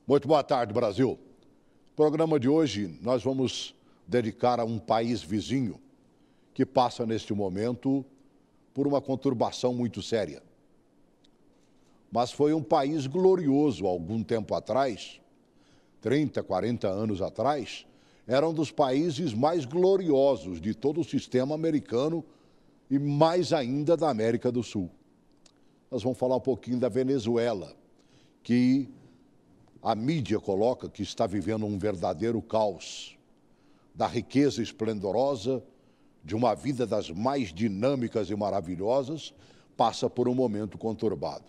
Muito boa tarde, Brasil. No programa de hoje, nós vamos dedicar a um país vizinho que passa, neste momento, por uma conturbação muito séria. Mas foi um país glorioso há algum tempo atrás, 30, 40 anos atrás, era um dos países mais gloriosos de todo o sistema americano e mais ainda da América do Sul. Nós vamos falar um pouquinho da Venezuela, que a mídia coloca que está vivendo um verdadeiro caos, da riqueza esplendorosa, de uma vida das mais dinâmicas e maravilhosas, passa por um momento conturbado.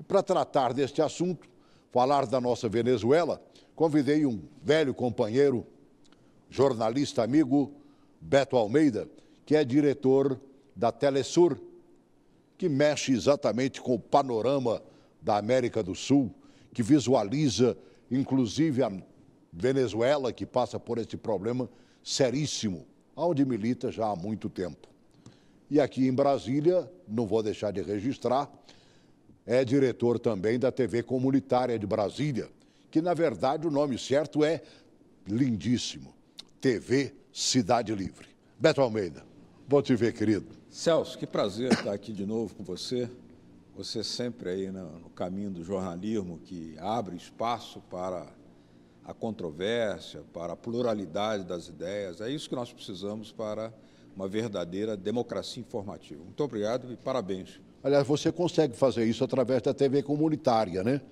E para tratar deste assunto, falar da nossa Venezuela, convidei um velho companheiro, jornalista amigo, Beto Almeida, que é diretor da Telesur, que mexe exatamente com o panorama da América do Sul, que visualiza, inclusive, a Venezuela, que passa por esse problema seríssimo, onde milita já há muito tempo. E aqui em Brasília, não vou deixar de registrar, é diretor também da TV Comunitária de Brasília, que, na verdade, o nome certo é lindíssimo, TV Cidade Livre. Beto Almeida, bom te ver, querido. Celso, que prazer estar aqui de novo com você. Você sempre aí no caminho do jornalismo que abre espaço para a controvérsia, para a pluralidade das ideias. É isso que nós precisamos para uma verdadeira democracia informativa. Muito obrigado e parabéns. Aliás, você consegue fazer isso através da TV comunitária, né?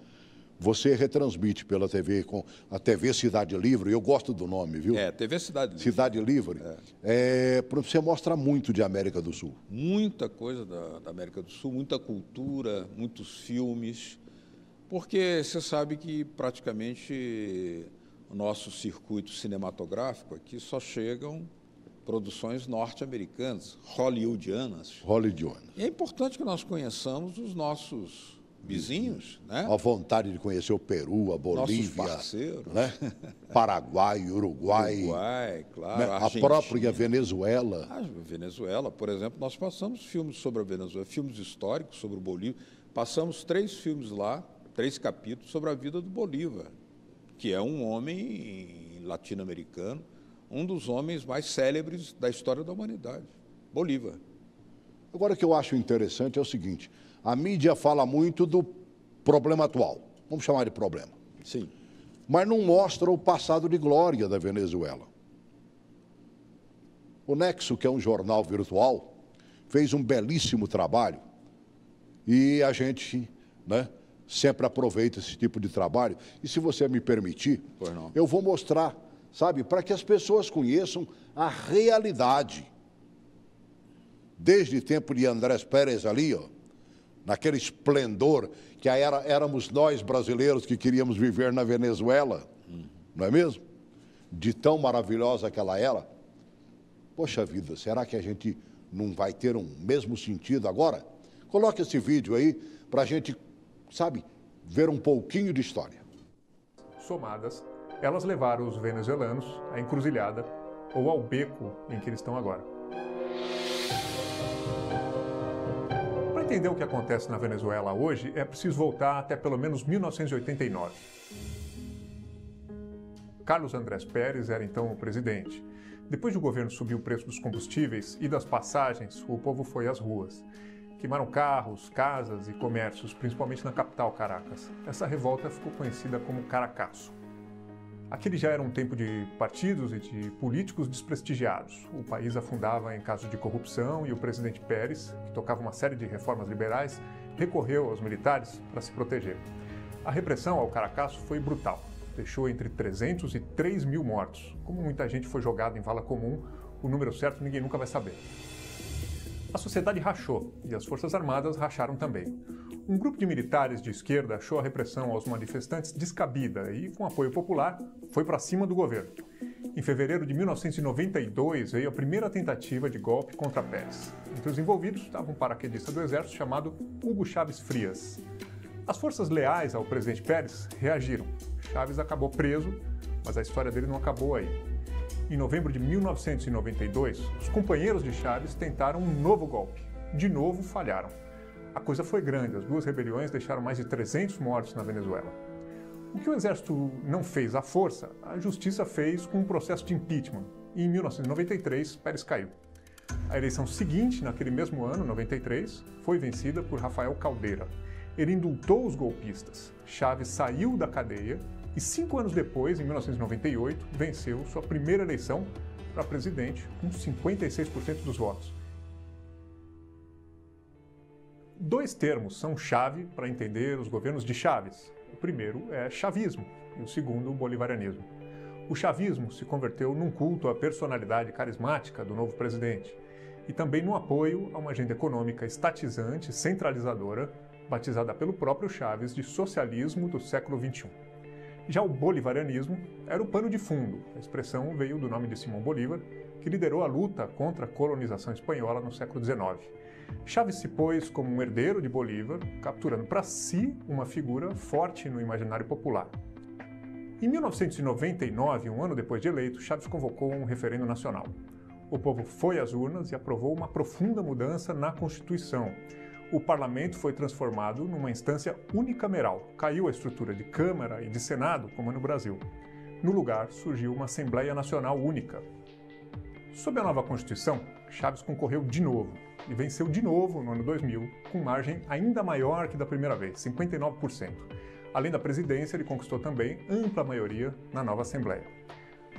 Você retransmite pela TV, com a TV Cidade Livre, eu gosto do nome, viu? TV Cidade Livre. Cidade Livre. Você mostra muito de América do Sul. Muita coisa da América do Sul, muita cultura, muitos filmes, porque você sabe que praticamente o nosso circuito cinematográfico aqui só chegam produções norte-americanas, hollywoodianas. Hollywoodianas. E é importante que nós conheçamos os nossos vizinhos, né? A vontade de conhecer o Peru, a Bolívia, nossos parceiros, né? Paraguai, Uruguai, claro, né? A própria Venezuela. A Venezuela, por exemplo, nós passamos filmes sobre a Venezuela, filmes históricos sobre o Bolívar. Passamos 3 filmes lá, 3 capítulos sobre a vida do Bolívar, que é um homem latino-americano, um dos homens mais célebres da história da humanidade, Bolívar. Agora, o que eu acho interessante é o seguinte, a mídia fala muito do problema atual, vamos chamar de problema. Sim. Mas não mostra o passado de glória da Venezuela. O Nexo, que é um jornal virtual, fez um belíssimo trabalho e a gente, né, sempre aproveita esse tipo de trabalho. E se você me permitir, eu vou mostrar, sabe, para que as pessoas conheçam a realidade. Desde o tempo de Andrés Pérez ali, ó, naquele esplendor que éramos nós brasileiros que queríamos viver na Venezuela, não é mesmo? De tão maravilhosa que ela era. Poxa vida, será que a gente não vai ter um mesmo sentido agora? Coloque esse vídeo aí para a gente, sabe, ver um pouquinho de história. Somadas, elas levaram os venezuelanos à encruzilhada ou ao beco em que eles estão agora. Para entender o que acontece na Venezuela hoje, é preciso voltar até pelo menos 1989. Carlos Andrés Pérez era então o presidente. Depois de o governo subir o preço dos combustíveis e das passagens, o povo foi às ruas. Queimaram carros, casas e comércios, principalmente na capital, Caracas. Essa revolta ficou conhecida como Caracaço. Aquele já era um tempo de partidos e de políticos desprestigiados. O país afundava em casos de corrupção e o presidente Pérez, que tocava uma série de reformas liberais, recorreu aos militares para se proteger. A repressão ao Caracaço foi brutal. Deixou entre 300 e 3 mil mortos. Como muita gente foi jogada em vala comum, o número certo ninguém nunca vai saber. A sociedade rachou e as Forças Armadas racharam também. Um grupo de militares de esquerda achou a repressão aos manifestantes descabida e, com apoio popular, foi para cima do governo. Em fevereiro de 1992, veio a primeira tentativa de golpe contra Pérez. Entre os envolvidos estava um paraquedista do exército chamado Hugo Chávez Frias. As forças leais ao presidente Pérez reagiram. Chávez acabou preso, mas a história dele não acabou aí. Em novembro de 1992, os companheiros de Chávez tentaram um novo golpe. De novo, falharam. A coisa foi grande, as duas rebeliões deixaram mais de 300 mortos na Venezuela. O que o Exército não fez à força, a Justiça fez com um processo de impeachment. E em 1993, Pérez caiu. A eleição seguinte, naquele mesmo ano, 93, foi vencida por Rafael Caldeira. Ele indultou os golpistas. Chávez saiu da cadeia e 5 anos depois, em 1998, venceu sua primeira eleição para presidente com 56% dos votos. 2 termos são chave para entender os governos de Chávez. O primeiro é chavismo e o segundo, o bolivarianismo. O chavismo se converteu num culto à personalidade carismática do novo presidente e também no apoio a uma agenda econômica estatizante, centralizadora, batizada pelo próprio Chávez de socialismo do século XXI. Já o bolivarianismo era o pano de fundo. A expressão veio do nome de Simão Bolívar, que liderou a luta contra a colonização espanhola no século XIX. Chávez se pôs como um herdeiro de Bolívar, capturando para si uma figura forte no imaginário popular. Em 1999, um ano depois de eleito, Chávez convocou um referendo nacional. O povo foi às urnas e aprovou uma profunda mudança na Constituição. O parlamento foi transformado numa instância unicameral. Caiu a estrutura de Câmara e de Senado, como é no Brasil. No lugar, surgiu uma Assembleia Nacional única. Sob a nova Constituição, Chávez concorreu de novo e venceu de novo no ano 2000, com margem ainda maior que da primeira vez, 59%. Além da presidência, ele conquistou também ampla maioria na nova Assembleia.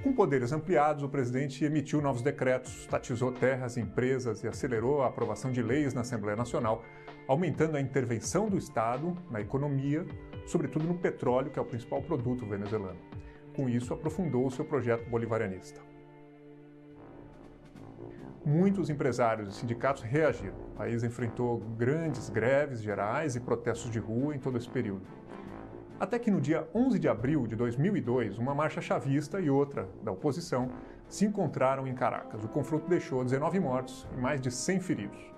Com poderes ampliados, o presidente emitiu novos decretos, estatizou terras e empresas e acelerou a aprovação de leis na Assembleia Nacional, aumentando a intervenção do Estado na economia, sobretudo no petróleo, que é o principal produto venezuelano. Com isso, aprofundou o seu projeto bolivarianista. Muitos empresários e sindicatos reagiram. O país enfrentou grandes greves gerais e protestos de rua em todo esse período. Até que no dia 11 de abril de 2002, uma marcha chavista e outra da oposição se encontraram em Caracas. O confronto deixou 19 mortos e mais de 100 feridos.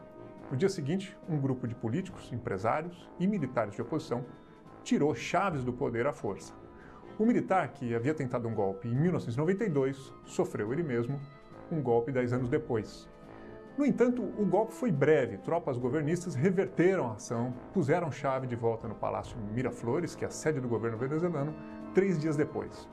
No dia seguinte, um grupo de políticos, empresários e militares de oposição tirou Chávez do poder à força. O militar, que havia tentado um golpe em 1992, sofreu ele mesmo um golpe 10 anos depois. No entanto, o golpe foi breve. Tropas governistas reverteram a ação, puseram Chávez de volta no Palácio Miraflores, que é a sede do governo venezuelano, 3 dias depois.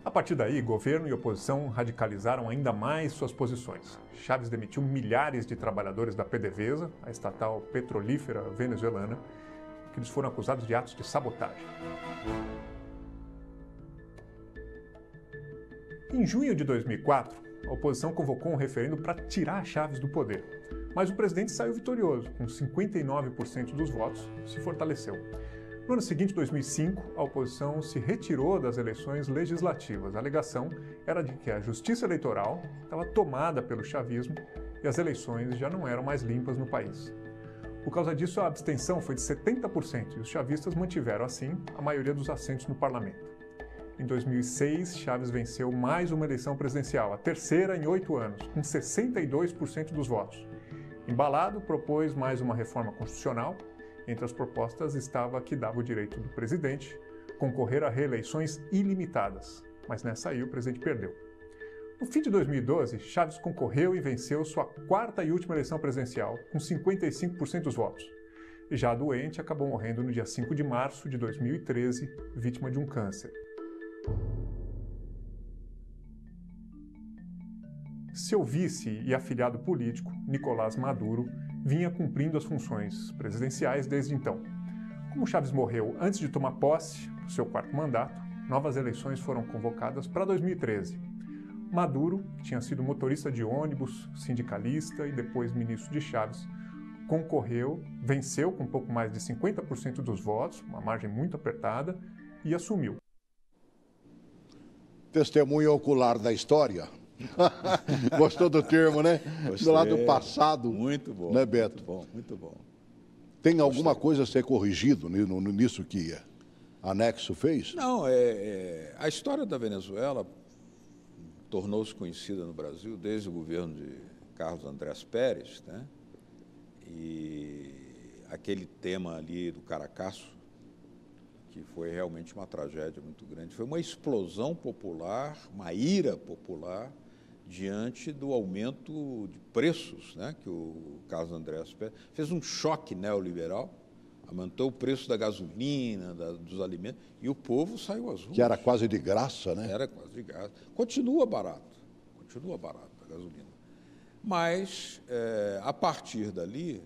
A partir daí, governo e oposição radicalizaram ainda mais suas posições. Chávez demitiu milhares de trabalhadores da PDVSA, a estatal petrolífera venezuelana, que eles foram acusados de atos de sabotagem. Em junho de 2004, a oposição convocou um referendo para tirar Chávez do poder. Mas o presidente saiu vitorioso, com 59% dos votos, se fortaleceu. No ano seguinte, 2005, a oposição se retirou das eleições legislativas. A alegação era de que a justiça eleitoral estava tomada pelo chavismo e as eleições já não eram mais limpas no país. Por causa disso, a abstenção foi de 70% e os chavistas mantiveram, assim, a maioria dos assentos no parlamento. Em 2006, Chávez venceu mais uma eleição presidencial, a terceira em 8 anos, com 62% dos votos. Embalado, propôs mais uma reforma constitucional. Entre as propostas estava a que dava o direito do presidente concorrer a reeleições ilimitadas, mas nessa aí o presidente perdeu. No fim de 2012, Chávez concorreu e venceu sua 4ª e última eleição presidencial, com 55% dos votos. Já doente, acabou morrendo no dia 5 de março de 2013, vítima de um câncer. Seu vice e afilhado político, Nicolás Maduro, vinha cumprindo as funções presidenciais desde então. Como Chávez morreu antes de tomar posse do seu 4º mandato, novas eleições foram convocadas para 2013. Maduro, que tinha sido motorista de ônibus, sindicalista e depois ministro de Chávez, concorreu, venceu com um pouco mais de 50% dos votos, uma margem muito apertada, e assumiu. Testemunha ocular da história. Gostou do termo, né? Gostei. Do lado passado. Muito bom. Né, Beto? Muito bom, muito bom. Tem alguma coisa a ser corrigido nisso que Anexo fez? Não, a história da Venezuela tornou-se conhecida no Brasil desde o governo de Carlos Andrés Pérez, né? E aquele tema ali do Caracaço, que foi realmente uma tragédia muito grande, foi uma explosão popular, uma ira popular, diante do aumento de preços, né, que o Carlos Andrés Pérez fez um choque neoliberal, aumentou o preço da gasolina, dos alimentos, e o povo saiu às ruas. Que era quase de graça, né? Era quase de graça. Continua barato a gasolina. Mas, a partir dali,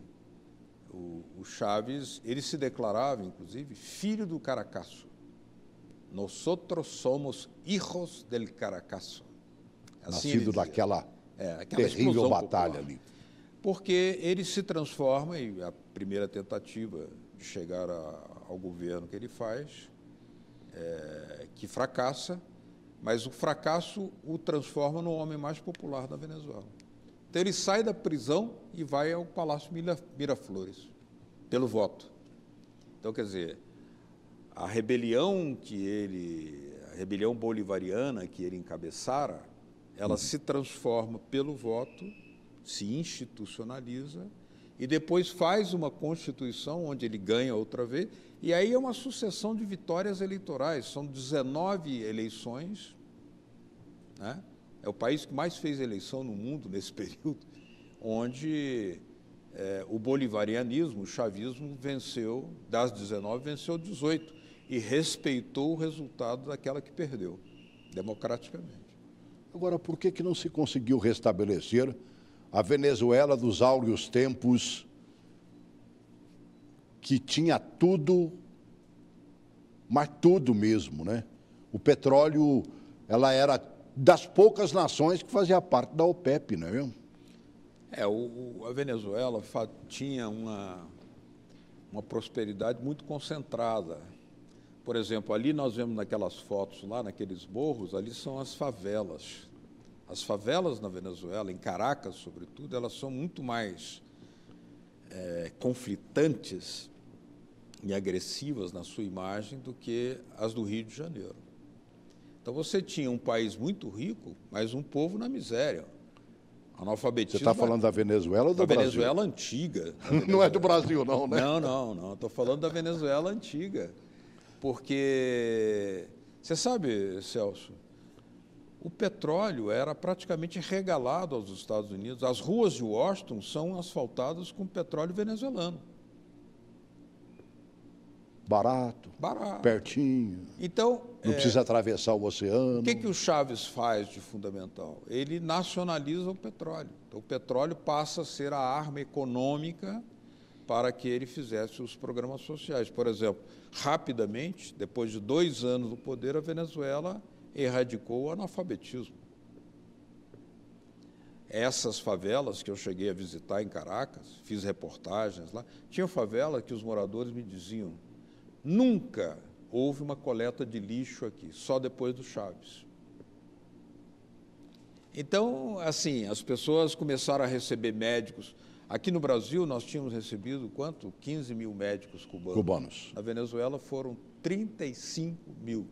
o Chávez, ele se declarava, inclusive, filho do Caracazo. Nosotros somos hijos del Caracazo. Assim Nascido daquela terrível batalha ali. Porque ele se transforma, e a primeira tentativa de chegar ao governo que ele faz, que fracassa, mas o fracasso o transforma no homem mais popular da Venezuela. Então ele sai da prisão e vai ao Palácio Miraflores, pelo voto. Então, quer dizer, a rebelião bolivariana que ele encabeçara, ela se transforma pelo voto, se institucionaliza e depois faz uma Constituição onde ele ganha outra vez, e aí é uma sucessão de vitórias eleitorais, são 19 eleições, né? É o país que mais fez eleição no mundo nesse período, onde o bolivarianismo, o chavismo, venceu, das 19, venceu 18, e respeitou o resultado daquela que perdeu, democraticamente. Agora, por que não se conseguiu restabelecer a Venezuela dos áureos tempos, que tinha tudo, mas tudo mesmo, né? O petróleo, ela era das poucas nações que fazia parte da OPEP, não é mesmo? A Venezuela tinha uma prosperidade muito concentrada. Por exemplo, ali nós vemos naquelas fotos lá, naqueles morros, ali são as favelas. As favelas na Venezuela, em Caracas, sobretudo, elas são muito mais conflitantes e agressivas na sua imagem do que as do Rio de Janeiro. Então, você tinha um país muito rico, mas um povo na miséria. Analfabetismo. Você está falando da Venezuela ou do Brasil? Da Venezuela antiga. Não é do Brasil, não, né? Não. Estou falando da Venezuela antiga. Porque, você sabe, Celso, o petróleo era praticamente regalado aos Estados Unidos. As ruas de Washington são asfaltadas com petróleo venezuelano. Barato, pertinho. Então, não precisa atravessar o oceano. O que o Chávez faz de fundamental? Ele nacionaliza o petróleo. Então, o petróleo passa a ser a arma econômica para que ele fizesse os programas sociais. Por exemplo, rapidamente, depois de 2 anos no poder, a Venezuela erradicou o analfabetismo. Essas favelas que eu cheguei a visitar em Caracas, fiz reportagens lá, tinha favela que os moradores me diziam: nunca houve uma coleta de lixo aqui, só depois do Chávez. Então, assim, as pessoas começaram a receber médicos. Aqui no Brasil, nós tínhamos recebido, 15 mil médicos cubanos. Na Venezuela foram 35 mil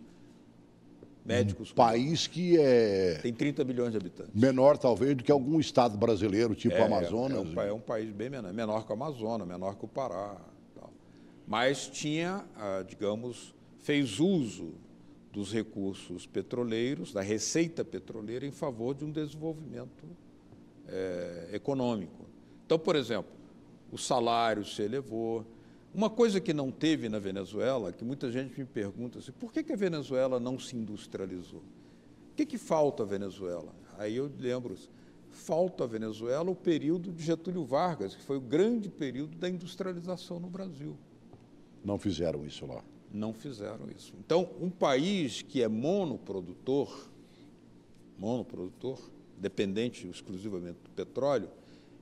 médicos cubanos. País que tem 30 milhões de habitantes. Menor, talvez, do que algum estado brasileiro, tipo Amazonas. É um país bem menor, menor que o Amazonas, menor que o Pará. Tal. Mas tinha, digamos, fez uso dos recursos petroleiros, da receita petroleira, em favor de um desenvolvimento econômico. Então, por exemplo, o salário se elevou. Uma coisa que não teve na Venezuela, que muita gente me pergunta assim, por que a Venezuela não se industrializou? O que falta à Venezuela? Aí eu lembro, falta à Venezuela o período de Getúlio Vargas, que foi o grande período da industrialização no Brasil. Não fizeram isso lá. Não fizeram isso. Então, um país que é monoprodutor, dependente exclusivamente do petróleo,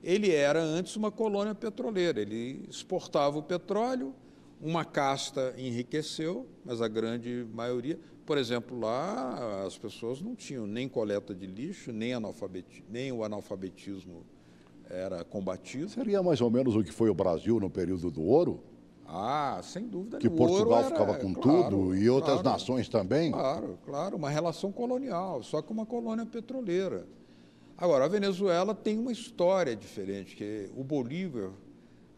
ele era antes uma colônia petroleira, ele exportava o petróleo, uma casta enriqueceu, mas a grande maioria, por exemplo, lá as pessoas não tinham nem coleta de lixo, nem o analfabetismo era combatido. Seria mais ou menos o que foi o Brasil no período do ouro? Sem dúvida. Que Portugal ficava com tudo e outras nações também? Claro, uma relação colonial, só que uma colônia petroleira. Agora, a Venezuela tem uma história diferente, que o Bolívar,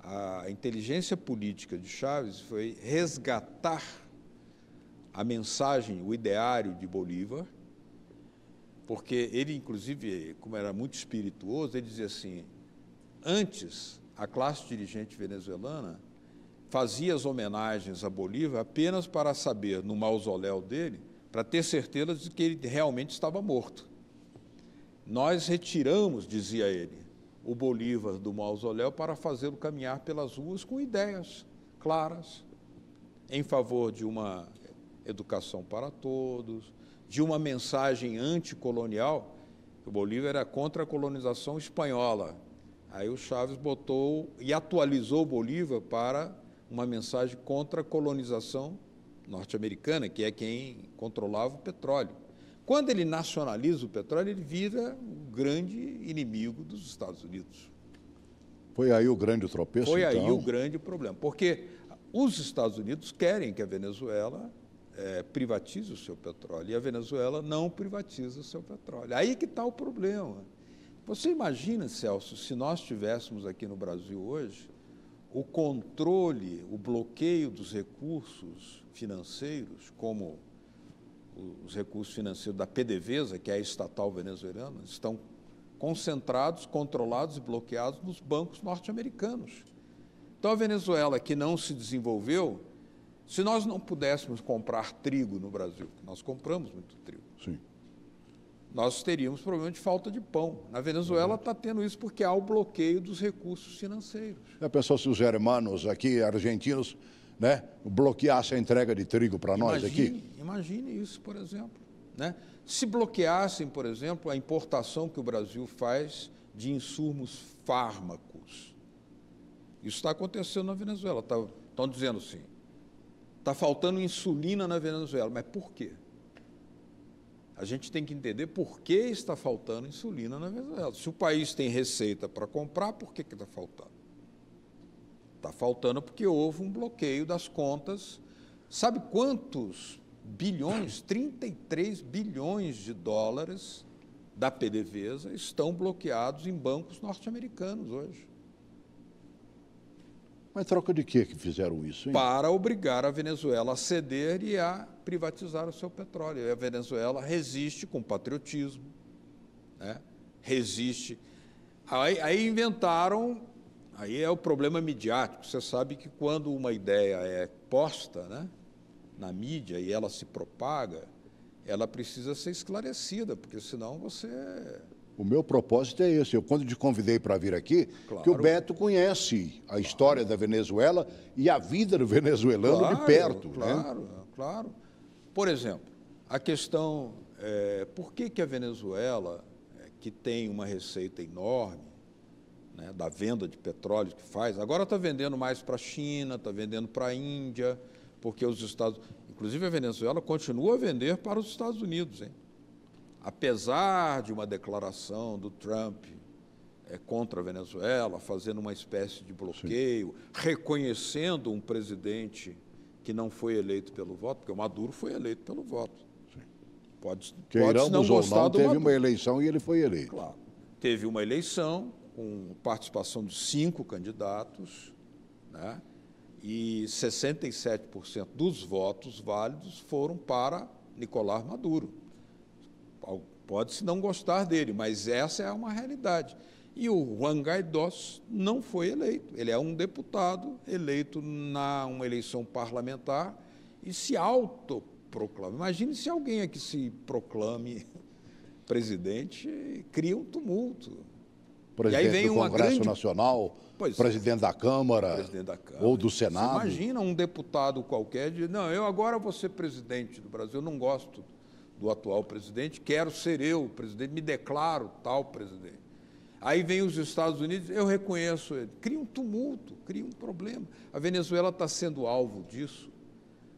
a inteligência política de Chávez foi resgatar a mensagem, o ideário de Bolívar, porque ele, inclusive, como era muito espirituoso, ele dizia assim, antes, a classe dirigente venezuelana fazia as homenagens a Bolívar apenas para saber, no mausoléu dele, para ter certeza de que ele realmente estava morto. Nós retiramos, dizia ele, o Bolívar do mausoléu para fazê-lo caminhar pelas ruas com ideias claras, em favor de uma educação para todos, de uma mensagem anticolonial. O Bolívar era contra a colonização espanhola. Aí o Chaves botou e atualizou o Bolívar para uma mensagem contra a colonização norte-americana, que é quem controlava o petróleo. Quando ele nacionaliza o petróleo, ele vira o grande inimigo dos Estados Unidos. Foi aí o grande tropeço, Foi aí então? o grande problema, porque os Estados Unidos querem que a Venezuela privatize o seu petróleo, e a Venezuela não privatiza o seu petróleo. Aí que está o problema. Você imagina, Celso, se nós tivéssemos aqui no Brasil hoje o controle, o bloqueio dos recursos financeiros, como os recursos financeiros da PDVSA, que é a estatal venezuelana, estão concentrados, controlados e bloqueados nos bancos norte-americanos. Então, a Venezuela, que não se desenvolveu, se nós não pudéssemos comprar trigo no Brasil, nós compramos muito trigo, Sim. nós teríamos problema de falta de pão. Na Venezuela está tendo isso porque há o bloqueio dos recursos financeiros. Já pensou se os hermanos aqui, argentinos, né, bloqueassem a entrega de trigo para nós aqui? Imagine isso, por exemplo. Né? Se bloqueassem, por exemplo, a importação que o Brasil faz de insumos fármacos. Isso está acontecendo na Venezuela. Estão dizendo assim, está faltando insulina na Venezuela. Mas por quê? A gente tem que entender por que está faltando insulina na Venezuela. Se o país tem receita para comprar, por que está faltando? Está faltando porque houve um bloqueio das contas. Sabe quantos bilhões? 33 bilhões de dólares da PDVSA estão bloqueados em bancos norte-americanos hoje. Mas troca de quê que fizeram isso, hein? Para obrigar a Venezuela a ceder e a privatizar o seu petróleo. E a Venezuela resiste com patriotismo, né? Resiste. Aí inventaram, aí é o problema midiático. Você sabe que quando uma ideia é posta, né, na mídia e ela se propaga, ela precisa ser esclarecida, porque senão você... O meu propósito é esse. Eu, quando te convidei para vir aqui, Claro. que o Beto conhece a história da Venezuela e a vida do venezuelano Claro, de perto. Claro, né? claro. Por exemplo, a questão, por que a Venezuela, que tem uma receita enorme, né, da venda de petróleo que faz, agora está vendendo mais para a China, está vendendo para a Índia, porque os Estados... Inclusive, a Venezuela continua a vender para os Estados Unidos, hein? Apesar de uma declaração do Trump contra a Venezuela, fazendo uma espécie de bloqueio, sim, reconhecendo um presidente que não foi eleito pelo voto, porque o Maduro foi eleito pelo voto. Sim. Pode não gostar ou não, teve uma eleição e ele foi eleito. Claro. Teve uma eleição com participação de 5 candidatos, né? E 67% dos votos válidos foram para Nicolás Maduro. Pode-se não gostar dele, mas essa é uma realidade. E o Juan Guaidó não foi eleito. Ele é um deputado eleito numa eleição parlamentar e se autoproclama. Imagine se alguém aqui se proclame presidente, cria um tumulto. Presidente e aí vem do Congresso Nacional, presidente da Câmara, ou do Senado. Você imagina um deputado qualquer dizer, não, eu agora vou ser presidente do Brasil, eu não gosto do atual presidente, quero ser eu o presidente, me declaro tal presidente. Aí vem os Estados Unidos, eu reconheço ele. Cria um tumulto, cria um problema. A Venezuela está sendo alvo disso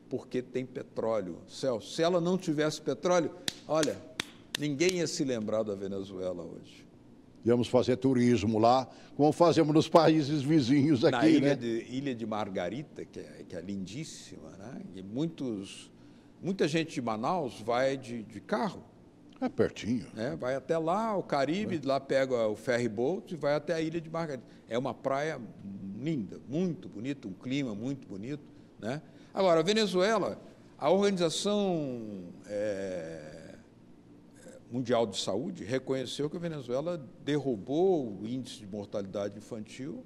porque tem petróleo. Celso, se ela não tivesse petróleo, olha, ninguém ia se lembrar da Venezuela hoje. Íamos fazer turismo lá, como fazemos nos países vizinhos aqui, na ilha, né? Ilha de Margarita, que é lindíssima, né? E muita gente de Manaus vai de carro. É pertinho. Né? Vai até lá, o Caribe, lá pega o ferry boat e vai até a Ilha de Margarita. É uma praia linda, muito bonita, um clima muito bonito. Né? Agora, a Venezuela, a Organização Mundial de Saúde reconheceu que a Venezuela derrubou o índice de mortalidade infantil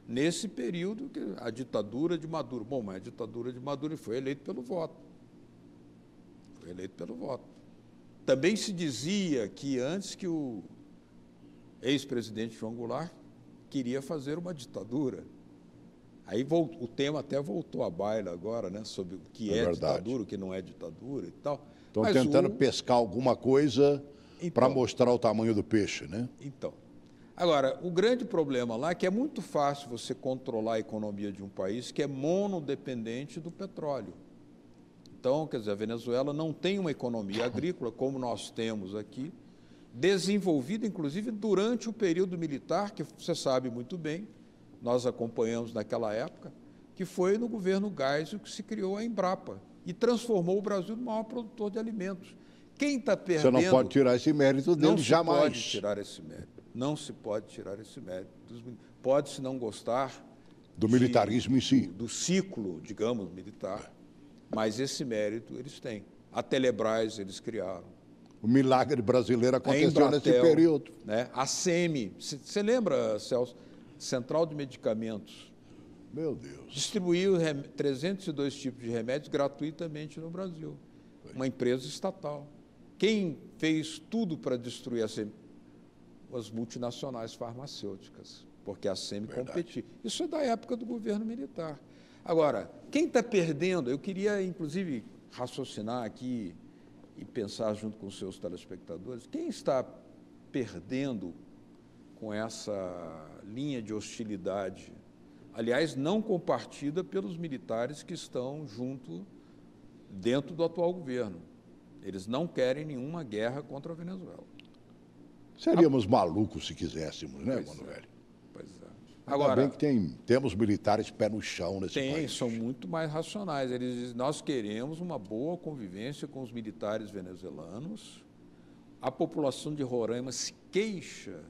nesse período, que a ditadura de Maduro. Bom, mas a ditadura de Maduro foi eleito pelo voto. Foi eleito pelo voto. Também se dizia que antes que o ex-presidente João Goulart queria fazer uma ditadura. Aí o tema até voltou à baila agora, né, sobre o que é ditadura, o que não é ditadura e tal. Estão tentando pescar alguma coisa para mostrar o tamanho do peixe, né? Então. Agora, o grande problema lá é que é muito fácil você controlar a economia de um país que é monodependente do petróleo. Então, quer dizer, a Venezuela não tem uma economia agrícola, como nós temos aqui, desenvolvida, inclusive, durante o período militar, que você sabe muito bem, nós acompanhamos naquela época, que foi no governo Geisel que se criou a Embrapa e transformou o Brasil no maior produtor de alimentos. Quem está perdendo... Você não pode tirar esse mérito dele jamais. Não se pode tirar esse mérito. Não se pode tirar esse mérito. Pode-se não gostar... Do militarismo em si. Do ciclo, digamos, militar, mas esse mérito eles têm. A Telebrás eles criaram. O milagre brasileiro aconteceu nesse período. Né? A SEMI, você lembra, Celso? Central de Medicamentos. Meu Deus. Distribuiu 302 tipos de remédios gratuitamente no Brasil. Uma empresa estatal. Quem fez tudo para destruir a SEMI? As multinacionais farmacêuticas, porque a SEMI competia. Isso é da época do governo militar. Agora, quem está perdendo, eu queria, inclusive, raciocinar aqui e pensar junto com os seus telespectadores, quem está perdendo com essa linha de hostilidade, aliás, não compartida pelos militares que estão dentro do atual governo. Eles não querem nenhuma guerra contra a Venezuela. Seríamos malucos se quiséssemos, né, mano velho? Pois é. Agora, bem que temos militares pé no chão nesse país. São muito mais racionais. Eles dizem, nós queremos uma boa convivência com os militares venezuelanos. A população de Roraima se queixa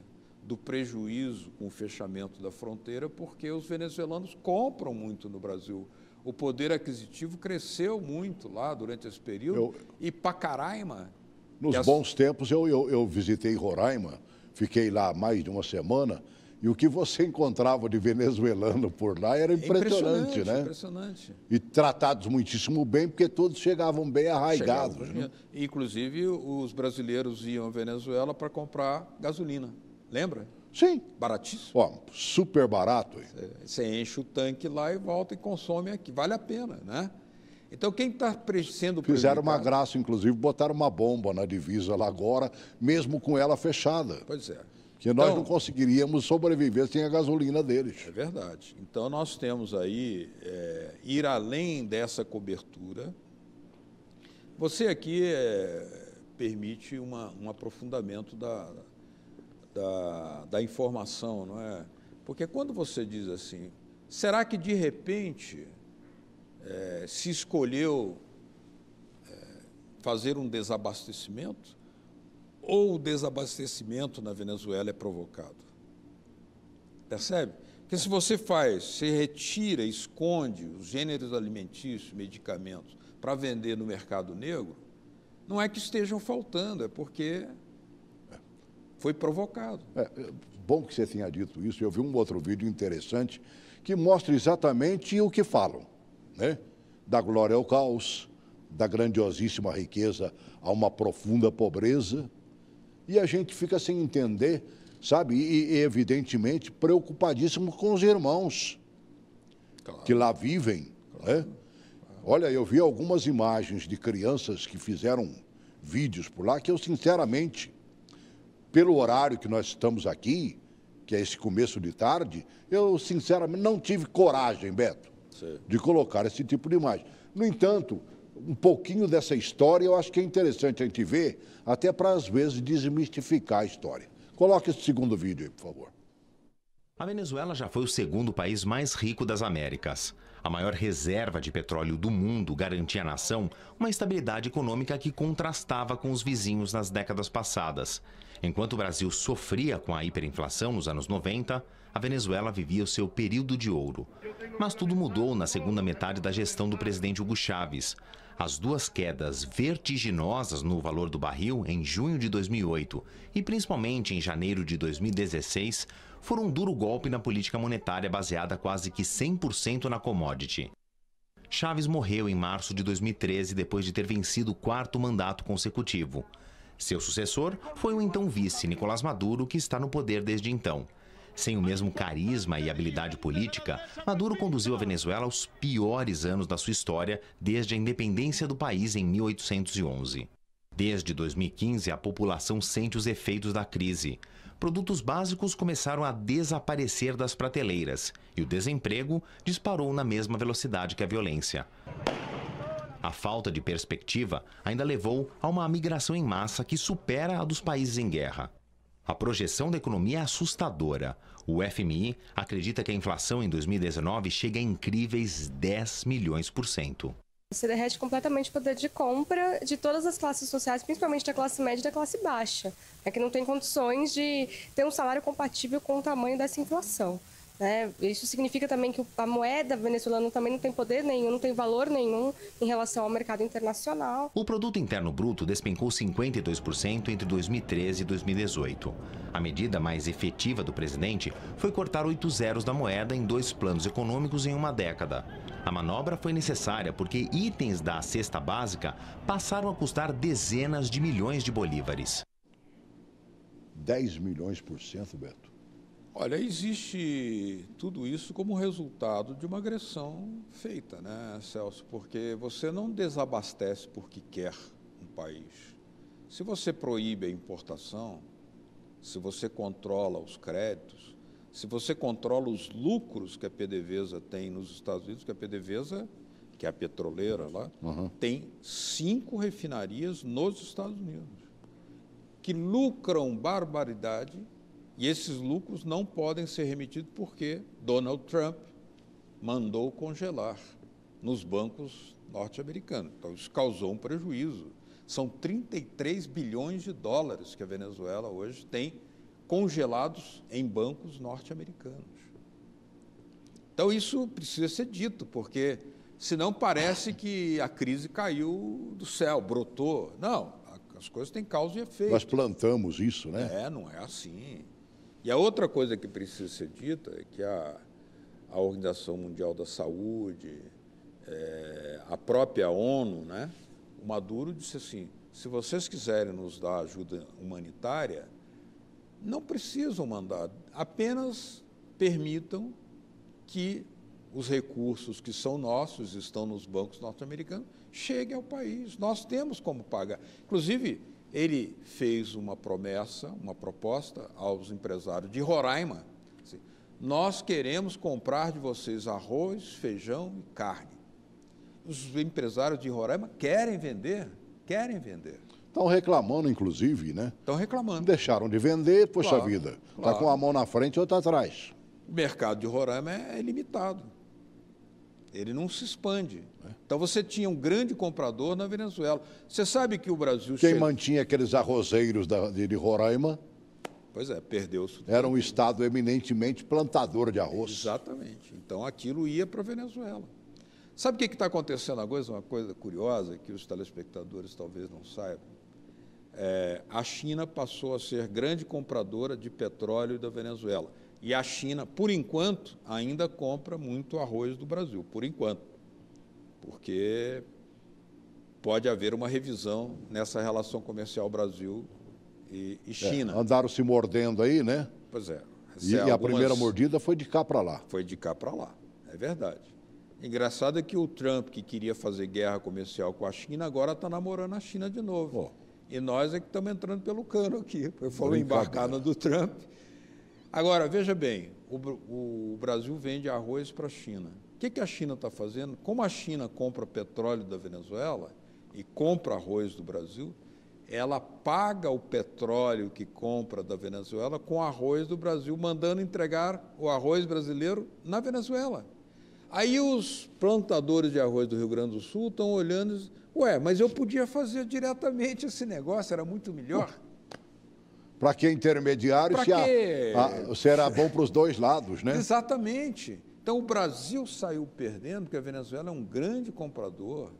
do prejuízo com o fechamento da fronteira, porque os venezuelanos compram muito no Brasil. O poder aquisitivo cresceu muito lá durante esse período. E Pacaraima... Nos bons tempos, eu visitei Roraima, fiquei lá mais de uma semana, e o que você encontrava de venezuelano por lá era impressionante, né? Impressionante. E tratados muitíssimo bem, porque todos chegavam bem arraigados. Né? Inclusive, os brasileiros iam à Venezuela para comprar gasolina. Lembra? Sim. Baratíssimo. Ó, super barato. Você enche o tanque lá e volta e consome aqui. Vale a pena, né? Então, quem está sendo prejudicado... Fizeram uma graça, inclusive, botaram uma bomba na divisa lá agora, mesmo com ela fechada. Pois é. Que nós não conseguiríamos sobreviver sem a gasolina deles. É verdade. Então, nós temos aí, ir além dessa cobertura. Você aqui permite um aprofundamento da informação, não é? Porque quando você diz assim, será que de repente se escolheu fazer um desabastecimento ou o desabastecimento na Venezuela é provocado? Percebe? Porque se você retira, esconde os gêneros alimentícios, medicamentos para vender no mercado negro, não é que estejam faltando, é porque foi provocado. Bom que você tenha dito isso. Eu vi um outro vídeo interessante que mostra exatamente o que falam, né? Da glória ao caos, da grandiosíssima riqueza a uma profunda pobreza. E a gente fica sem entender, sabe? E evidentemente, preocupadíssimo com os irmãos que lá vivem, né? Olha, eu vi algumas imagens de crianças que fizeram vídeos por lá que eu, sinceramente, pelo horário que nós estamos aqui, que é esse começo de tarde, eu, sinceramente, não tive coragem, Beto, de colocar esse tipo de imagem. No entanto, um pouquinho dessa história eu acho que é interessante a gente ver, até para, às vezes, desmistificar a história. Coloque esse segundo vídeo aí, por favor. A Venezuela já foi o segundo país mais rico das Américas. A maior reserva de petróleo do mundo garantia à nação uma estabilidade econômica que contrastava com os vizinhos nas décadas passadas. Enquanto o Brasil sofria com a hiperinflação nos anos 90, a Venezuela vivia o seu período de ouro. Mas tudo mudou na segunda metade da gestão do presidente Hugo Chávez. As duas quedas vertiginosas no valor do barril em junho de 2008 e principalmente em janeiro de 2016 foram um duro golpe na política monetária baseada quase que 100% na commodity. Chávez morreu em março de 2013 depois de ter vencido o 4º mandato consecutivo. Seu sucessor foi o então vice Nicolás Maduro, que está no poder desde então. Sem o mesmo carisma e habilidade política, Maduro conduziu a Venezuela aos piores anos da sua história desde a independência do país em 1811. Desde 2015, a população sente os efeitos da crise. Produtos básicos começaram a desaparecer das prateleiras e o desemprego disparou na mesma velocidade que a violência. A falta de perspectiva ainda levou a uma migração em massa que supera a dos países em guerra. A projeção da economia é assustadora. O FMI acredita que a inflação em 2019 chega a incríveis 10 milhões por cento. Você derrete completamente o poder de compra de todas as classes sociais, principalmente da classe média e da classe baixa, que não tem condições de ter um salário compatível com o tamanho dessa inflação. Isso significa também que a moeda venezuelana também não tem poder nenhum, não tem valor nenhum em relação ao mercado internacional. O produto interno bruto despencou 52% entre 2013 e 2018. A medida mais efetiva do presidente foi cortar 8 zeros da moeda em 2 planos econômicos em uma década. A manobra foi necessária porque itens da cesta básica passaram a custar dezenas de milhões de bolívares. 10 milhões por cento, Beto? Olha, existe tudo isso como resultado de uma agressão feita, né, Celso? Porque você não desabastece porque quer um país. Se você proíbe a importação, se você controla os créditos, se você controla os lucros que a PDVSA tem nos Estados Unidos, que a PDVSA, que é a petroleira lá, tem 5 refinarias nos Estados Unidos, que lucram barbaridade. E esses lucros não podem ser remetidos porque Donald Trump mandou congelar nos bancos norte-americanos. Então, isso causou um prejuízo. São 33 bilhões de dólares que a Venezuela hoje tem congelados em bancos norte-americanos. Então, isso precisa ser dito, porque senão parece que a crise caiu do céu, brotou. Não, as coisas têm causa e efeito. Nós plantamos isso, né? Não é assim. E a outra coisa que precisa ser dita é que a Organização Mundial da Saúde, a própria ONU, né? O Maduro disse assim, se vocês quiserem nos dar ajuda humanitária, não precisam mandar, apenas permitam que os recursos que são nossos, estão nos bancos norte-americanos, cheguem ao país. Nós temos como pagar. Inclusive, ele fez uma promessa, uma proposta aos empresários de Roraima. Assim, nós queremos comprar de vocês arroz, feijão e carne. Os empresários de Roraima querem vender, querem vender. Estão reclamando, inclusive, né? Estão reclamando. Deixaram de vender, poxa Claro, vida. Está claro. com a mão na frente e outra atrás. O mercado de Roraima é limitado. Ele não se expande. Então, você tinha um grande comprador na Venezuela. Você sabe que o Brasil... Quem mantinha aqueles arrozeiros de Roraima... Pois é, perdeu-se. Era um estado eminentemente plantador de arroz. Exatamente. Então, aquilo ia para a Venezuela. Sabe o que está acontecendo agora? Uma coisa curiosa que os telespectadores talvez não saibam. A China passou a ser grande compradora de petróleo da Venezuela. E a China, por enquanto, ainda compra muito arroz do Brasil, por enquanto. Porque pode haver uma revisão nessa relação comercial Brasil e China. Andaram se mordendo aí, né? Pois é. E a primeira mordida foi de cá para lá. Foi de cá para lá, é verdade. Engraçado é que o Trump, que queria fazer guerra comercial com a China, agora está namorando a China de novo. E nós é que estamos entrando pelo cano aqui. Foi falou embarcada do Trump. Agora, veja bem, o Brasil vende arroz para a China. O que a China está fazendo? Como a China compra petróleo da Venezuela e compra arroz do Brasil, ela paga o petróleo que compra da Venezuela com arroz do Brasil, mandando entregar o arroz brasileiro na Venezuela. Aí os plantadores de arroz do Rio Grande do Sul estão olhando e dizem, mas eu podia fazer diretamente esse negócio, era muito melhor. Para que intermediário, se era bom para os dois lados, né? Exatamente. Então, o Brasil saiu perdendo, porque a Venezuela é um grande comprador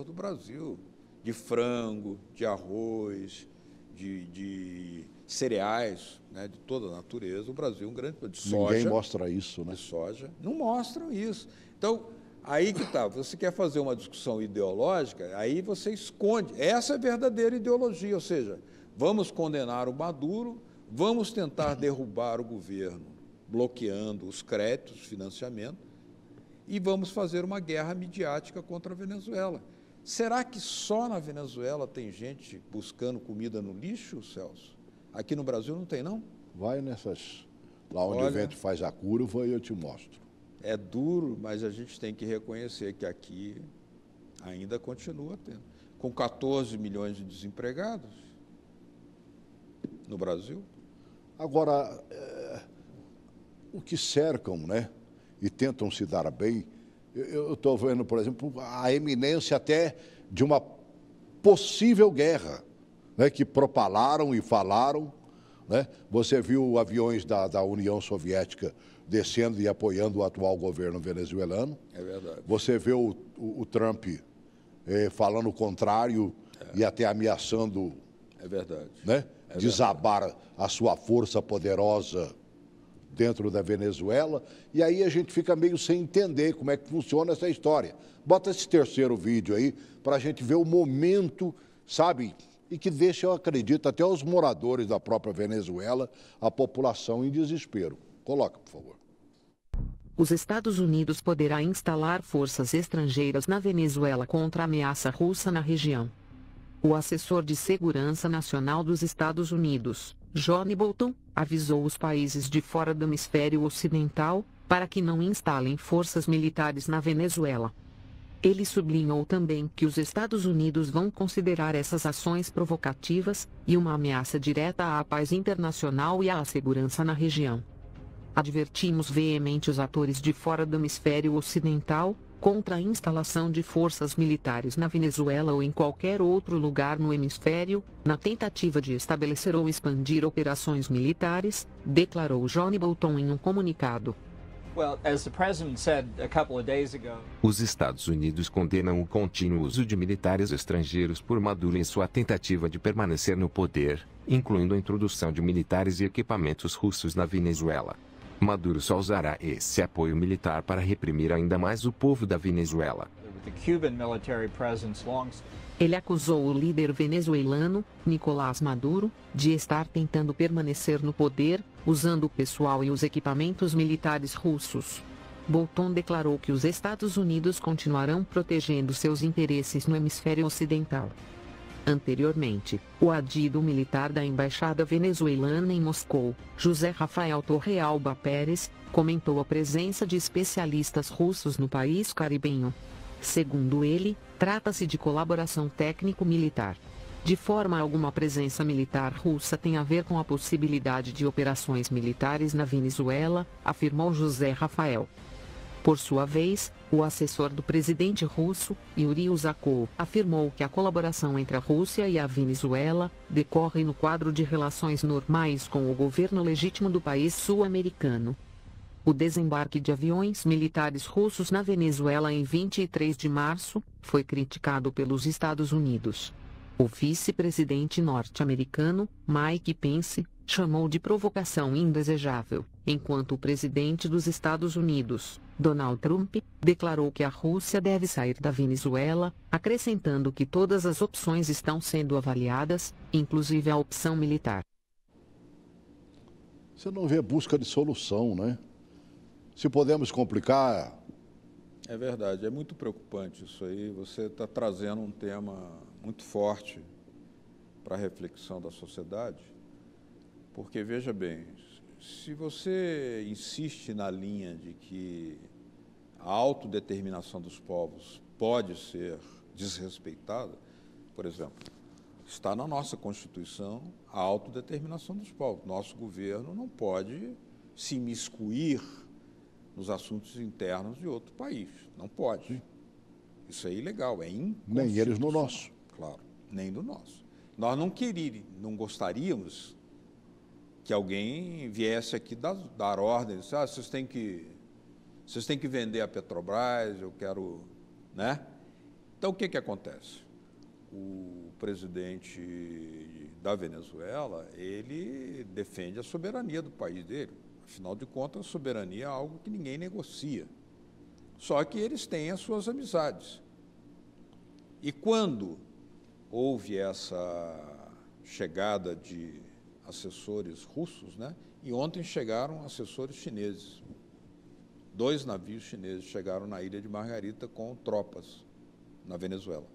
do Brasil, de frango, de arroz, de cereais, né, de toda a natureza. O Brasil é um grande de soja. Ninguém mostra isso, né? De soja. Não mostram isso. Então, aí que está. Você quer fazer uma discussão ideológica, aí você esconde. Essa é a verdadeira ideologia, ou seja, vamos condenar o Maduro, vamos tentar derrubar o governo, bloqueando os créditos, financiamento, e vamos fazer uma guerra midiática contra a Venezuela. Será que só na Venezuela tem gente buscando comida no lixo, Celso? Aqui no Brasil não tem, não? Vai nessas... Lá onde o vento faz a curva, eu te mostro. É duro, mas a gente tem que reconhecer que aqui ainda continua tendo. Com 14 milhões de desempregados no Brasil. Agora, o que cercam, né, e tentam se dar bem, eu estou vendo, por exemplo, a eminência até de uma possível guerra, né, que propalaram e falaram, né? Você viu aviões da União Soviética descendo e apoiando o atual governo venezuelano. É verdade. Você vê o Trump falando o contrário e até ameaçando, é verdade, né, desabar verdade. A sua força poderosa dentro da Venezuela. E aí a gente fica meio sem entender como é que funciona essa história. Bota esse terceiro vídeo aí para a gente ver o momento, sabe, e que deixa, eu acredito, até os moradores da própria Venezuela, a população em desespero. Coloca, por favor. Os Estados Unidos poderá instalar forças estrangeiras na Venezuela contra a ameaça russa na região. O assessor de Segurança Nacional dos Estados Unidos, John Bolton, avisou os países de fora do hemisfério ocidental para que não instalem forças militares na Venezuela. Ele sublinhou também que os Estados Unidos vão considerar essas ações provocativas e uma ameaça direta à paz internacional e à segurança na região. Advertimos veemente os atores de fora do hemisfério ocidental contra a instalação de forças militares na Venezuela ou em qualquer outro lugar no hemisfério, na tentativa de estabelecer ou expandir operações militares, declarou John Bolton em um comunicado. Os Estados Unidos condenam o contínuo uso de militares estrangeiros por Maduro em sua tentativa de permanecer no poder, incluindo a introdução de militares e equipamentos russos na Venezuela. Maduro só usará esse apoio militar para reprimir ainda mais o povo da Venezuela. Ele acusou o líder venezuelano, Nicolás Maduro, de estar tentando permanecer no poder, usando o pessoal e os equipamentos militares russos. Bolton declarou que os Estados Unidos continuarão protegendo seus interesses no hemisfério ocidental. Anteriormente, o adido militar da embaixada venezuelana em Moscou, José Rafael Torrealba Pérez, comentou a presença de especialistas russos no país caribenho. Segundo ele, trata-se de colaboração técnico-militar. De forma alguma, a presença militar russa tem a ver com a possibilidade de operações militares na Venezuela, afirmou José Rafael. Por sua vez, o assessor do presidente russo, Yuri Uzakov, afirmou que a colaboração entre a Rússia e a Venezuela decorre no quadro de relações normais com o governo legítimo do país sul-americano. O desembarque de aviões militares russos na Venezuela em 23 de março foi criticado pelos Estados Unidos. O vice-presidente norte-americano, Mike Pence, chamou de provocação indesejável, enquanto o presidente dos Estados Unidos, Donald Trump, declarou que a Rússia deve sair da Venezuela, acrescentando que todas as opções estão sendo avaliadas, inclusive a opção militar. Você não vê busca de solução, né? Se podemos complicar... É verdade, é muito preocupante isso aí. Você está trazendo um tema muito forte para a reflexão da sociedade, porque, veja bem, se você insiste na linha de que a autodeterminação dos povos pode ser desrespeitada, por exemplo, está na nossa Constituição a autodeterminação dos povos. Nosso governo não pode se imiscuir nos assuntos internos de outro país. Não pode. Isso é ilegal, é inconstitucional. Nem eles no nosso. Claro, nem no nosso. nós não gostaríamos que alguém viesse aqui dar ordem, disse, vocês têm que vender a Petrobras, eu quero, né? Então, o que acontece? O presidente da Venezuela, ele defende a soberania do país dele. Afinal de contas, a soberania é algo que ninguém negocia. Só que eles têm as suas amizades. E quando houve essa chegada de assessores russos, né? E ontem chegaram assessores chineses. 2 navios chineses chegaram na ilha de Margarita com tropas na Venezuela.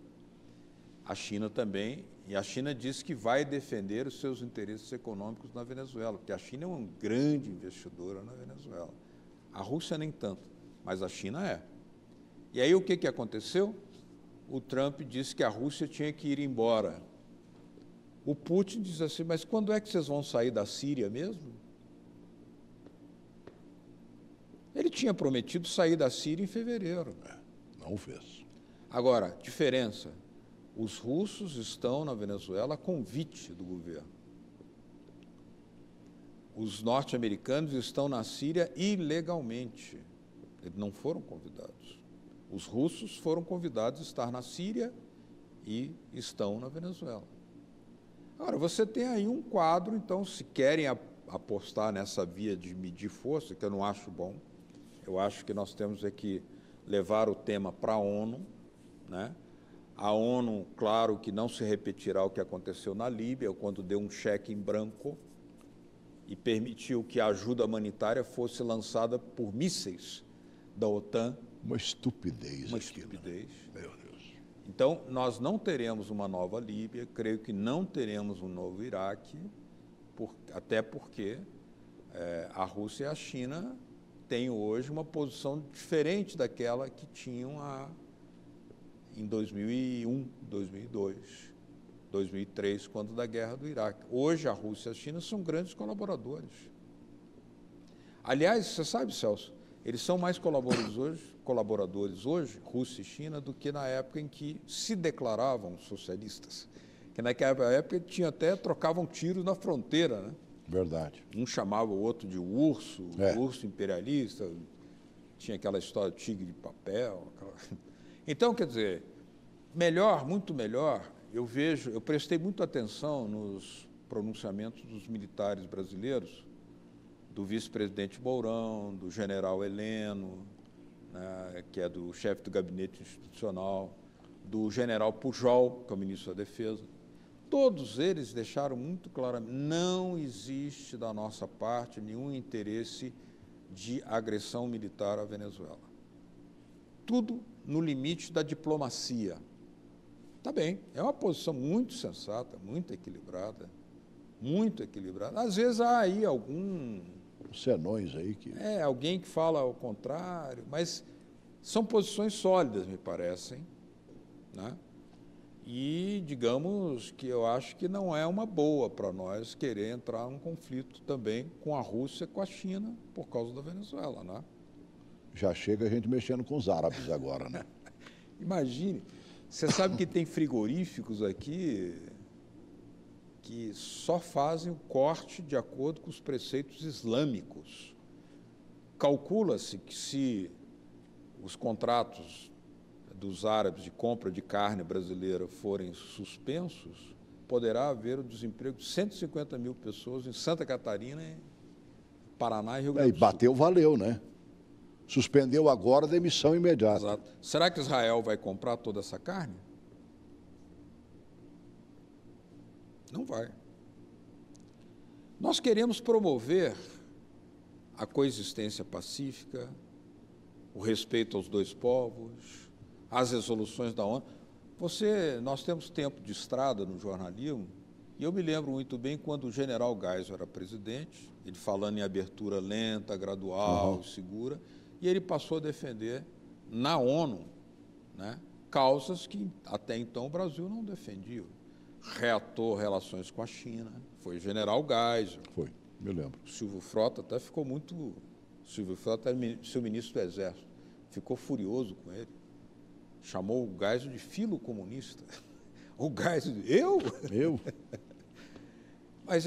A China também, e a China disse que vai defender os seus interesses econômicos na Venezuela, porque a China é uma grande investidora na Venezuela. A Rússia nem tanto, mas a China é. E aí o que aconteceu? O Trump disse que a Rússia tinha que ir embora. O Putin diz assim, mas quando é que vocês vão sair da Síria mesmo? Ele tinha prometido sair da Síria em fevereiro. Não fez. Agora, diferença, os russos estão na Venezuela a convite do governo. Os norte-americanos estão na Síria ilegalmente. Eles não foram convidados. Os russos foram convidados a estar na Síria e estão na Venezuela. Agora, você tem aí um quadro, então, se querem apostar nessa via de medir força, que eu não acho bom, eu acho que nós temos que levar o tema para a ONU, né? A ONU, claro que não se repetirá o que aconteceu na Líbia, quando deu um cheque em branco e permitiu que a ajuda humanitária fosse lançada por mísseis da OTAN. Uma estupidez. Uma estupidez. Meu Deus. Então, nós não teremos uma nova Líbia, creio que não teremos um novo Iraque, até porque a Rússia e a China têm hoje uma posição diferente daquela que tinham em 2001, 2002, 2003, quando da guerra do Iraque. Hoje, a Rússia e a China são grandes colaboradores. Aliás, você sabe, Celso, eles são mais colaboradores hoje, Rússia e China, do que na época em que se declaravam socialistas. Que naquela época trocavam tiros na fronteira, né? Verdade. Um chamava o outro de urso, urso imperialista, tinha aquela história do tigre de papel. Então, quer dizer, melhor, muito melhor, eu prestei muita atenção nos pronunciamentos dos militares brasileiros, do vice-presidente Mourão, do general Heleno, né, que é do chefe do gabinete institucional, do general Pujol, que é o ministro da Defesa. Todos eles deixaram muito claramente, não existe da nossa parte nenhum interesse de agressão militar à Venezuela. Tudo no limite da diplomacia. Tá bem, é uma posição muito sensata, muito equilibrada, muito equilibrada. Às vezes há aí senões aí que... alguém que fala ao contrário, mas são posições sólidas, me parecem, né? E, digamos, que eu acho que não é uma boa para nós querer entrar num conflito também com a Rússia, com a China, por causa da Venezuela, né? Já chega a gente mexendo com os árabes agora, né? Imagine, você sabe que tem frigoríficos aqui que só fazem o corte de acordo com os preceitos islâmicos. Calcula-se que se os contratos dos árabes de compra de carne brasileira forem suspensos, poderá haver o desemprego de 150 mil pessoas em Santa Catarina, Paraná e Rio Grande do Sul. E bateu, valeu, né? Suspendeu agora a demissão imediata. Exato. Será que Israel vai comprar toda essa carne? Não vai. Nós queremos promover a coexistência pacífica, o respeito aos dois povos, as resoluções da ONU. Nós temos tempo de estrada no jornalismo, e eu me lembro muito bem quando o general Geisel era presidente, ele falando em abertura lenta, gradual, segura, e ele passou a defender na ONU, né, causas que até então o Brasil não defendia. Reatou relações com a China, foi o general Geisel. Foi, me lembro. O Silvio Frota até ficou muito... O Silvio Frota é seu ministro do Exército, ficou furioso com ele. Chamou o Geisel de filo comunista. O gás... Eu? Eu? Mas,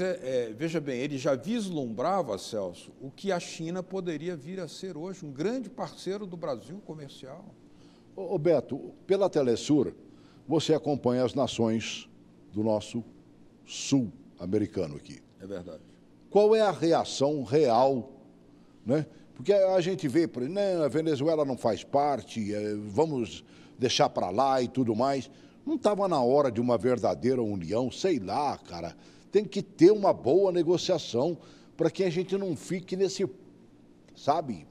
veja bem, ele já vislumbrava, Celso, o que a China poderia vir a ser hoje, um grande parceiro do Brasil comercial. Ô Beto, pela Telesur, você acompanha as nações do nosso sul americano aqui. É verdade. Qual é a reação real, né? Porque a gente vê, por exemplo, a Venezuela não faz parte, vamos deixar para lá e tudo mais. Não estava na hora de uma verdadeira união, sei lá, cara. Tem que ter uma boa negociação para que a gente não fique nesse, sabe?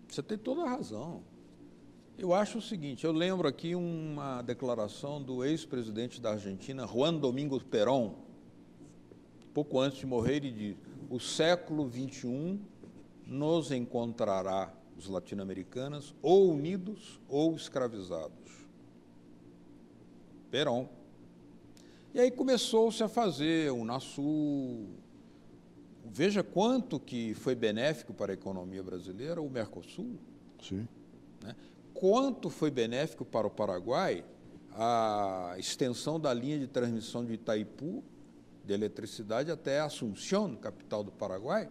Você tem toda a razão. Eu acho o seguinte, eu lembro aqui uma declaração do ex-presidente da Argentina, Juan Domingo Perón, pouco antes de morrer, ele diz: o século XXI nos encontrará, os latino-americanos, ou unidos ou escravizados. Perón. E aí começou-se a fazer o Unasul. Veja quanto que foi benéfico para a economia brasileira o Mercosul. Sim. Né? Quanto foi benéfico para o Paraguai a extensão da linha de transmissão de Itaipu, de eletricidade, até Assunção, capital do Paraguai,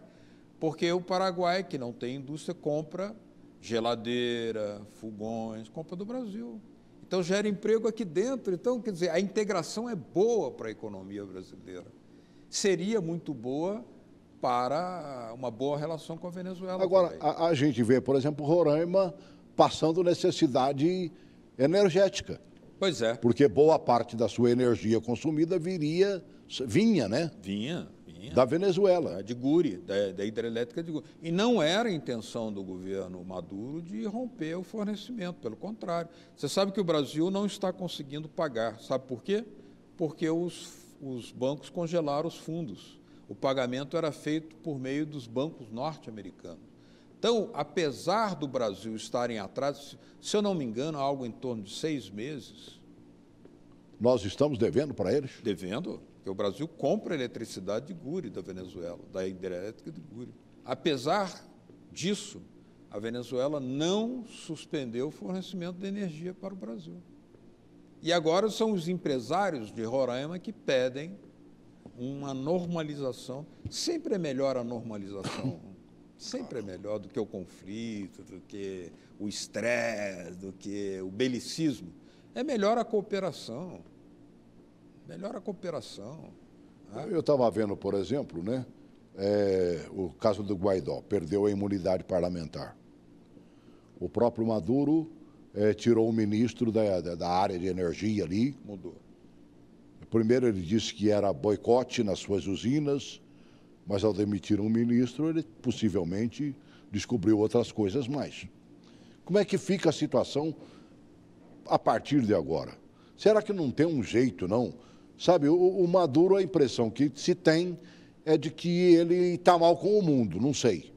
porque o Paraguai, que não tem indústria, compra geladeira, fogões, compra do Brasil. Então, gera emprego aqui dentro. Então, quer dizer, a integração é boa para a economia brasileira. Seria muito boa para uma boa relação com a Venezuela. Agora, a gente vê, por exemplo, Roraima passando necessidade energética. Pois é. Porque boa parte da sua energia consumida vinha, né? Vinha. Da Venezuela. De Guri, da hidrelétrica de Guri. E não era a intenção do governo Maduro de romper o fornecimento, pelo contrário. Você sabe que o Brasil não está conseguindo pagar. Sabe por quê? Porque os bancos congelaram os fundos. O pagamento era feito por meio dos bancos norte-americanos. Então, apesar do Brasil estarem atrás, se eu não me engano, algo em torno de 6 meses. Nós estamos devendo para eles? Devendo. Porque o Brasil compra eletricidade de Guri, da Venezuela, da hidrelétrica de Guri. Apesar disso, a Venezuela não suspendeu o fornecimento de energia para o Brasil. E agora são os empresários de Roraima que pedem uma normalização. Sempre é melhor a normalização, sempre é melhor do que o conflito, do que o estresse, do que o belicismo. É melhor a cooperação. Melhor a cooperação. Eu estava vendo, por exemplo, né, o caso do Guaidó, perdeu a imunidade parlamentar. O próprio Maduro tirou o ministro da área de energia ali. Mudou. Primeiro ele disse que era boicote nas suas usinas, mas ao demitir um ministro, ele possivelmente descobriu outras coisas mais. Como é que fica a situação a partir de agora? Será que não tem um jeito, não? Sabe, o Maduro, a impressão que se tem é de que ele está mal com o mundo, não sei.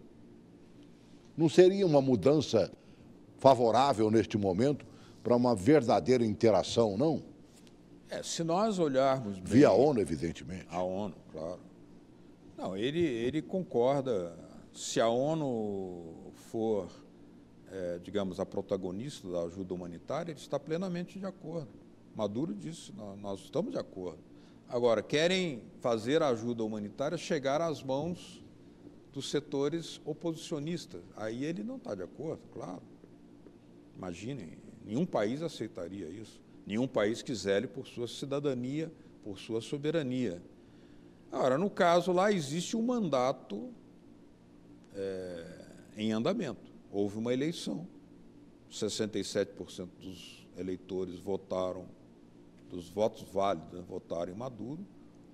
Não seria uma mudança favorável neste momento para uma verdadeira interação, não? Se nós olharmos bem... Via ONU, evidentemente. A ONU, claro. Não, ele concorda. Se a ONU for, digamos, a protagonista da ajuda humanitária, ele está plenamente de acordo. Maduro disse, nós estamos de acordo. Agora, querem fazer a ajuda humanitária chegar às mãos dos setores oposicionistas. Aí ele não está de acordo, claro. Imaginem, nenhum país aceitaria isso. Nenhum país que zele por sua cidadania, por sua soberania. Agora, no caso lá, existe um mandato em andamento. Houve uma eleição. 67% dos eleitores votaram, dos votos válidos, né, votaram em Maduro.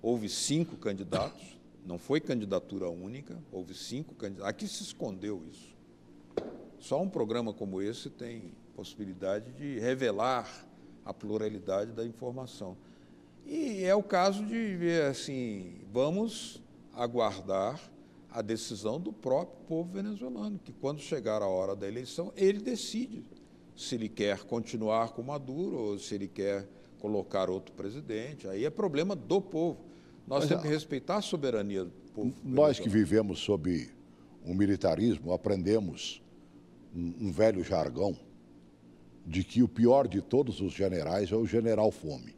Houve 5 candidatos, não foi candidatura única, houve 5 candidatos. Aqui se escondeu isso. Só um programa como esse tem possibilidade de revelar a pluralidade da informação. E é o caso de ver assim, vamos aguardar a decisão do próprio povo venezuelano, que quando chegar a hora da eleição, ele decide se ele quer continuar com Maduro ou se ele quer colocar outro presidente. Aí é problema do povo. Nós temos que respeitar a soberania do povo. Nós que vivemos sob o militarismo, aprendemos um velho jargão de que o pior de todos os generais é o general fome.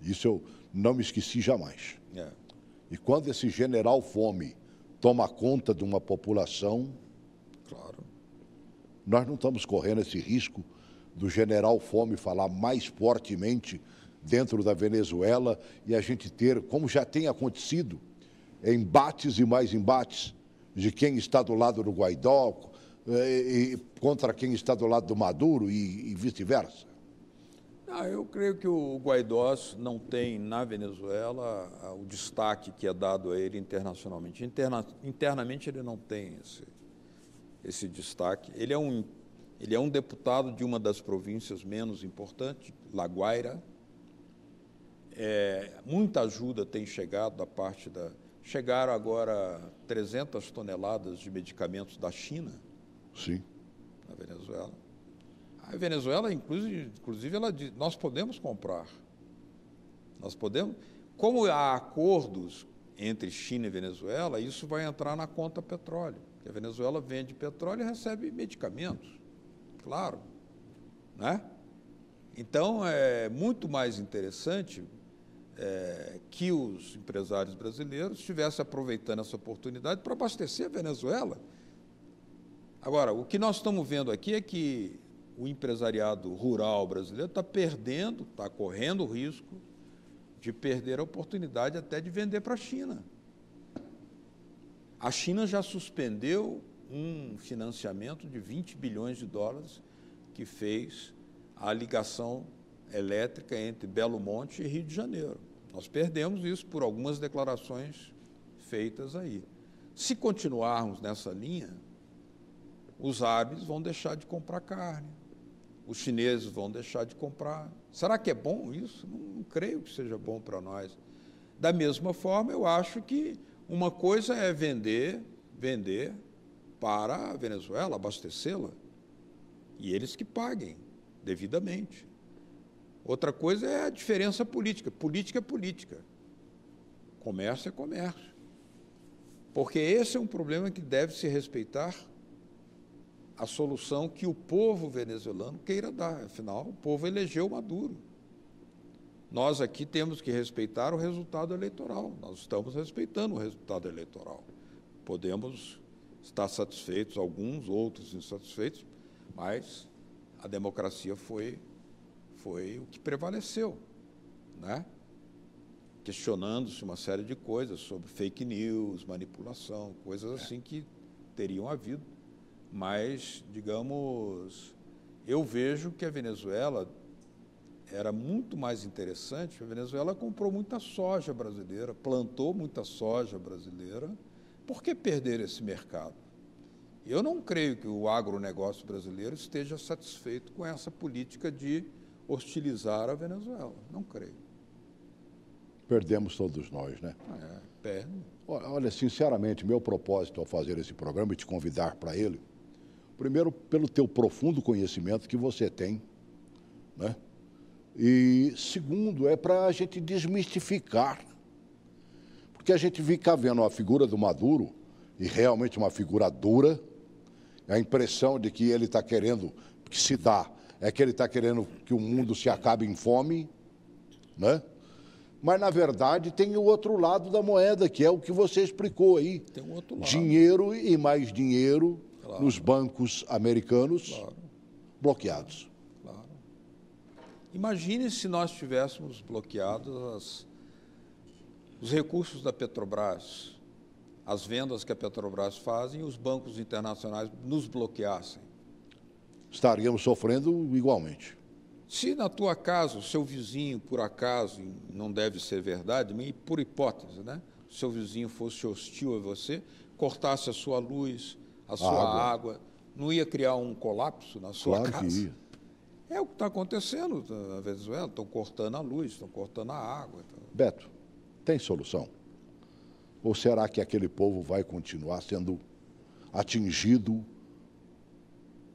Isso eu não me esqueci jamais. É. E quando esse general fome toma conta de uma população, Claro. nós não estamos correndo esse risco do general fome falar mais fortemente dentro da Venezuela e a gente ter, como já tem acontecido, embates e mais embates de quem está do lado do Guaidó e contra quem está do lado do Maduro e vice-versa? Eu creio que o Guaidó não tem na Venezuela o destaque que é dado a ele internacionalmente. Internamente ele não tem esse destaque. Ele é um deputado de uma das províncias menos importantes, La Guaira. Muita ajuda tem chegado da parte da... Chegaram agora 300 toneladas de medicamentos da China. Sim. Na Venezuela. A Venezuela, inclusive, ela diz, nós podemos comprar. Nós podemos. Como há acordos entre China e Venezuela, isso vai entrar na conta petróleo. Porque a Venezuela vende petróleo e recebe medicamentos. Claro. Né? Então, é muito mais interessante que os empresários brasileiros estivessem aproveitando essa oportunidade para abastecer a Venezuela. Agora, o que nós estamos vendo aqui é que o empresariado rural brasileiro está perdendo, está correndo o risco de perder a oportunidade até de vender para a China. A China já suspendeu um financiamento de 20 bilhões de dólares que fez a ligação elétrica entre Belo Monte e Rio de Janeiro. Nós perdemos isso por algumas declarações feitas aí. Se continuarmos nessa linha, os árabes vão deixar de comprar carne, os chineses vão deixar de comprar. Será que é bom isso? Não creio que seja bom para nós. Da mesma forma, eu acho que uma coisa é vender para a Venezuela, abastecê-la, e eles que paguem devidamente. Outra coisa é a diferença política. Política é política. Comércio é comércio. Porque esse é um problema que deve se respeitar a solução que o povo venezuelano queira dar. Afinal, o povo elegeu Maduro. Nós aqui temos que respeitar o resultado eleitoral. Nós estamos respeitando o resultado eleitoral. Podemos estar satisfeitos, alguns, outros insatisfeitos, mas a democracia foi o que prevaleceu, né? Questionando-se uma série de coisas sobre fake news, manipulação, coisas assim que teriam havido. Mas, digamos, eu vejo que a Venezuela era muito mais interessante. A Venezuela comprou muita soja brasileira, plantou muita soja brasileira. Por que perder esse mercado? Eu não creio que o agronegócio brasileiro esteja satisfeito com essa política de hostilizar a Venezuela. Não creio. Perdemos todos nós, né? Perde. Olha, sinceramente, meu propósito ao fazer esse programa e te convidar para ele, primeiro, pelo teu profundo conhecimento que você tem, né? E segundo, é para a gente desmistificar. Porque a gente fica vendo a figura do Maduro, e realmente uma figura dura, a impressão de que ele está querendo, que se dá, é que ele está querendo que o mundo se acabe em fome, né? Mas, na verdade, tem o outro lado da moeda, que é o que você explicou aí. Tem um outro lado. Dinheiro e mais dinheiro, claro, nos bancos americanos, claro, bloqueados. Claro. Imagine se nós tivéssemos bloqueados os recursos da Petrobras, as vendas que a Petrobras faz e os bancos internacionais nos bloqueassem. Estaríamos sofrendo igualmente. Se na tua casa, o seu vizinho, por acaso, não deve ser verdade, mas por hipótese, né? O seu vizinho fosse hostil a você, cortasse a sua luz, a sua água, não ia criar um colapso na sua casa? Que ia. É o que está acontecendo na Venezuela, estão cortando a luz, estão cortando a água. Beto, tem solução? Ou será que aquele povo vai continuar sendo atingido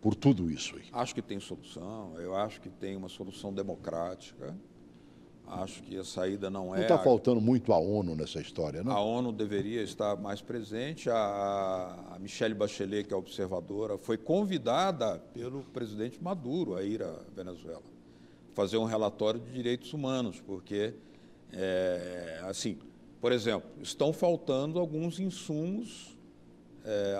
por tudo isso aí? Acho que tem solução, eu acho que tem uma solução democrática, acho que a saída não é... Não está faltando muito a ONU nessa história, não? A ONU deveria estar mais presente, a Michelle Bachelet, que é observadora, foi convidada pelo presidente Maduro a ir à Venezuela, fazer um relatório de direitos humanos, porque Assim, por exemplo, estão faltando alguns insumos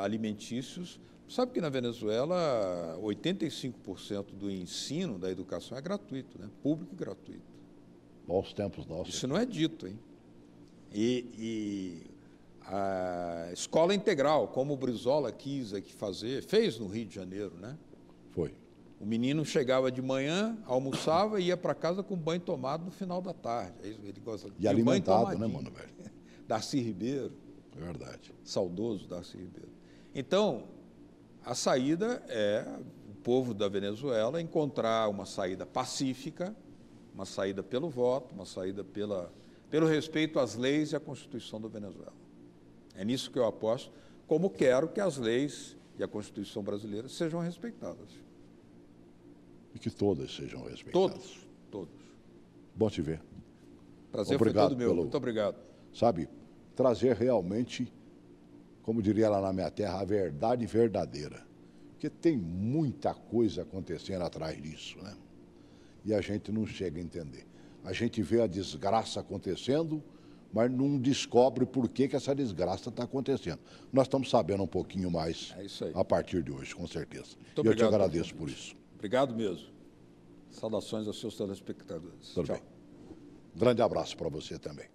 alimentícios. Sabe que na Venezuela 85% do ensino, da educação é gratuito, né? Público e gratuito. Bons tempos nossos. Isso não é dito, hein? E a escola integral, como o Brizola quis aqui fazer, fez no Rio de Janeiro, né? Foi. O menino chegava de manhã, almoçava e ia para casa com banho tomado no final da tarde. Ele gosta E alimentado, né, mano, velho? Darcy Ribeiro. É verdade. Saudoso Darcy Ribeiro. Então, a saída é o povo da Venezuela encontrar uma saída pacífica, uma saída pelo voto, uma saída pelo respeito às leis e à Constituição da Venezuela. É nisso que eu aposto, como quero que as leis e a Constituição brasileira sejam respeitadas. E que todas sejam respeitadas. Todos. Bom te ver. Prazer Obrigado foi todo meu. Muito obrigado. Sabe, trazer realmente, como diria lá na minha terra, a verdade verdadeira. Porque tem muita coisa acontecendo atrás disso, né? E a gente não chega a entender. A gente vê a desgraça acontecendo, mas não descobre por que essa desgraça está acontecendo. Nós estamos sabendo um pouquinho mais a partir de hoje, com certeza. E eu te agradeço por isso. Obrigado mesmo. Saudações aos seus telespectadores. Tudo bem. Grande abraço para você também.